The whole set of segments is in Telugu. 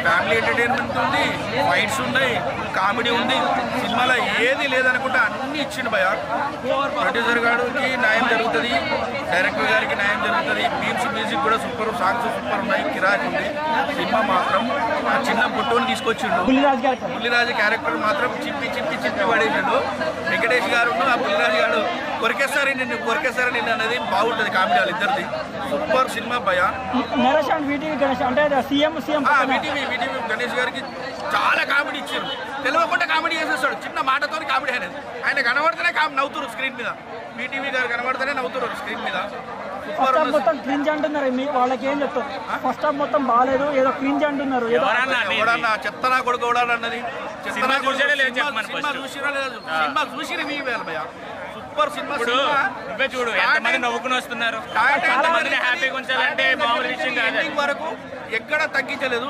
ఫ్యామిలీ ఎంటర్టైన్మెంట్ ఉంది, ఫైట్స్ ఉన్నాయి, కామెడీ ఉంది. సినిమాలో ఏది లేదనుకుంటే అన్ని ఇచ్చిండు భయ. ప్రొడ్యూసర్ గారికి న్యాయం జరుగుతుంది, డైరెక్టర్ గారికి న్యాయం జరుగుతుంది. బీమ్స్ మ్యూజిక్ కూడా సూపర్, సాంగ్స్ సూపర్ ఉన్నాయి, కిరాక్ ఉంది. సినిమా మాత్రం ఆ చిన్న పుట్టుని తీసుకొచ్చిండు. బుల్లిరాజు క్యారెక్టర్ మాత్రం చిప్పి చిప్పి చిప్పి పడేసిండు. వెంకటేష్ గారు ఆ బుల్లిరాజు గారు కొరికేస్తారు నిన్ను అనేది బాగుంటుంది. కామెడీ వాళ్ళు ఇద్దరిది సూపర్ సినిమా భయ. వీటీవీ గణేష్ గారికి చాలా కామెడీ ఇచ్చారు. తెలియకుండా కామెడీ చేసేస్తాడు, చిన్న మాటతో కామెడీ అనేది. ఆయన కనబడితేనే నవ్వుతారు స్క్రీన్ మీద. వీటీవీ గారు కనబడితేనే నవ్వుతారు స్క్రీన్ మీద. ఫస్ట్ హాఫ్ మొత్తం క్రింజ్ అంటున్నారు, వాళ్ళకి ఏం చెప్తారు? ఫస్ట్ హాఫ్ మొత్తం బాగాలేదు, ఏదో క్రింజ్ అంటున్నారు. ఎవడన్నా చెత్తనా కొడుకు ఎవడన్నది? సినిమా చూసిరా లేదు? సినిమా చూసిరా మీ వేళ భయ. Super cinema. నువ్వే చూడు ఎంతమంది నవ్వుకుని వస్తున్నారు. హ్యాపీగా ఉంచాలంటే మామూలు విషయం కాదు. ఎండింగ్ వరకు ఎక్కడ తగ్గించలేదు.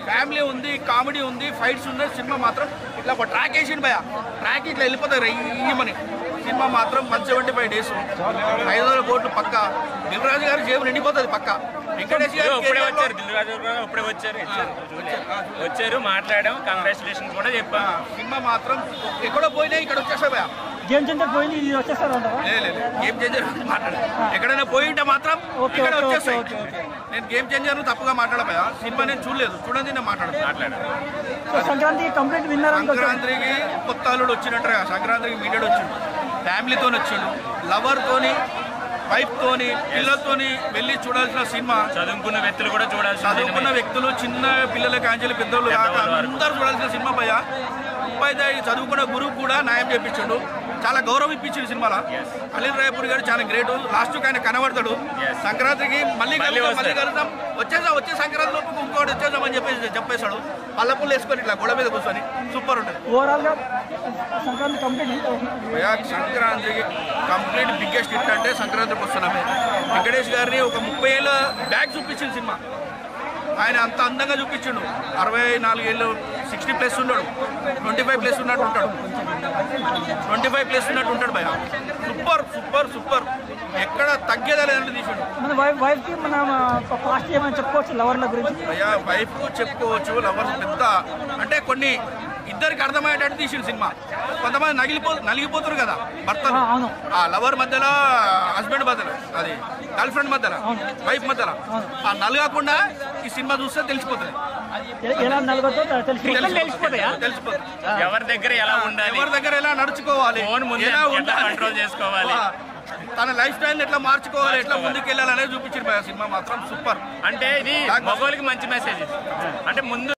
ఫ్యామిలీ ఉంది, కామెడీ ఉంది, ఫైట్స్ ఉన్నాయి. సినిమా మాత్రం ఇట్లా ఒక ట్రాక్ వేసిండు భయ. ట్రాక్ ఇట్లా వెళ్ళిపోతాయి రయ్యమని. సినిమా మాత్రం 175 days, 500 కోట్లు పక్క. దిల్రాజు గారి జేబులు నిండిపోతుంది పక్క. వెంకటేష్ గారు వచ్చారు, మాట్లాడాం, కంగ్రాచులేషన్స్ కూడా చెప్పాం. సినిమా మాత్రం ఎక్కడో పోయినా ఇక్కడ వచ్చేస్తా భయ. గేమ్ చేంజర్ పోయింది, ఇది వచ్చేస్తారు. లేదు గేమ్ చేంజర్ మాట్లాడు. ఎక్కడైనా పోయి ఉంటే మాత్రం ఇక్కడ వచ్చేస్తాయి. నేను గేమ్ చేంజర్ తప్పుగా మాట్లాడపోయా. సినిమా నేను చూడండి నేను మాట్లాడాను. సంక్రాంతికి కంప్లీట్ విన్నర్. సంక్రాంతికి కొత్త అల్లుడు వచ్చినట్టుగా సంక్రాంతికి మీడియాడు వచ్చిండు, ఫ్యామిలీతో వచ్చిండు, లవర్తోని, వైఫ్తోని, పిల్లలతోని వెళ్ళి చూడాల్సిన సినిమా. చదువుకున్న వ్యక్తులు కూడా చూడాలి. చదువుకున్న వ్యక్తులు, చిన్న పిల్లల కాంచెలు పెద్దోళ్ళు కాక అందరూ చూడాల్సిన సినిమా భయ. ఉపాధ్యాయుడు చదువుకున్న గురువు కూడా న్యాయం చేపించాడు. చాలా గౌరవం ఇప్పించాడు సినిమాలో. అనిల్ రాయపూర్ గారు చాలా గ్రేట్. లాస్ట్ ఆయన కనబడతాడు. సంక్రాంతికి మళ్ళీ కలుద్దాం, వచ్చే సంక్రాంతి లోపు ఇంకోటి వచ్చేద్దామని చెప్పేశాడు. పల్లపుల్లు వేసుకొని ఇట్లా గోడ మీద కూర్చొని సూపర్ ఉంటుంది. సంక్రాంతికి కంప్లీట్ బిగ్గెస్ట్ హిట్ అంటే సంక్రాంతికి వస్తున్నామే. వెంకటేష్ గారిని ఒక 30 ఏళ్ళ బ్యాక్ చూపించింది సినిమా. ఆయన అంత అందంగా చూపించిండు. 64 ఏళ్ళు, 60+ ఉన్నాడు, 25+ ఉన్నట్టు ఉంటాడు, 25+ ఉన్నట్టు ఉంటాడు భయ. సూపర్ సూపర్ సూపర్, ఎక్కడ తగ్గేదా లేదంటే తీసాడు. వైఫ్కి మన పాస్ట్ ఏమైనా చెప్పుకోవచ్చు లవర్ల గురించి భయ? వైఫ్కు చెప్పుకోవచ్చు. లవర్స్ పెద్ద అంటే కొన్ని ఇద్దరికి అర్థమయ్యేటట్టు తీసిండు సినిమా. కొంతమంది నలిగిపోతారు కదా భర్తలు, ఆ లవర్ మధ్యలో, హస్బెండ్ మధ్యలో, అది గర్ల్ ఫ్రెండ్ మధ్యలో, వైఫ్ మధ్యలో ఆ నలగకుండా ఈ సినిమా చూస్తే తెలిసిపోతుంది. తెలిసిపోతుంది ఎవరి దగ్గర ఎలా ఉండాలి, ఎవరి దగ్గర ఎలా నడుచుకోవాలి, ఎలా కంట్రోల్ చేసుకోవాలి, తన లైఫ్ స్టైల్ ఎట్లా మార్చుకోవాలి, ఎట్లా ముందుకు వెళ్ళాలి అనేది చూపించారు సినిమా మాత్రం సూపర్. అంటే ఇది మగవాళ్ళకి మంచి మెసేజ్. అంటే ముందు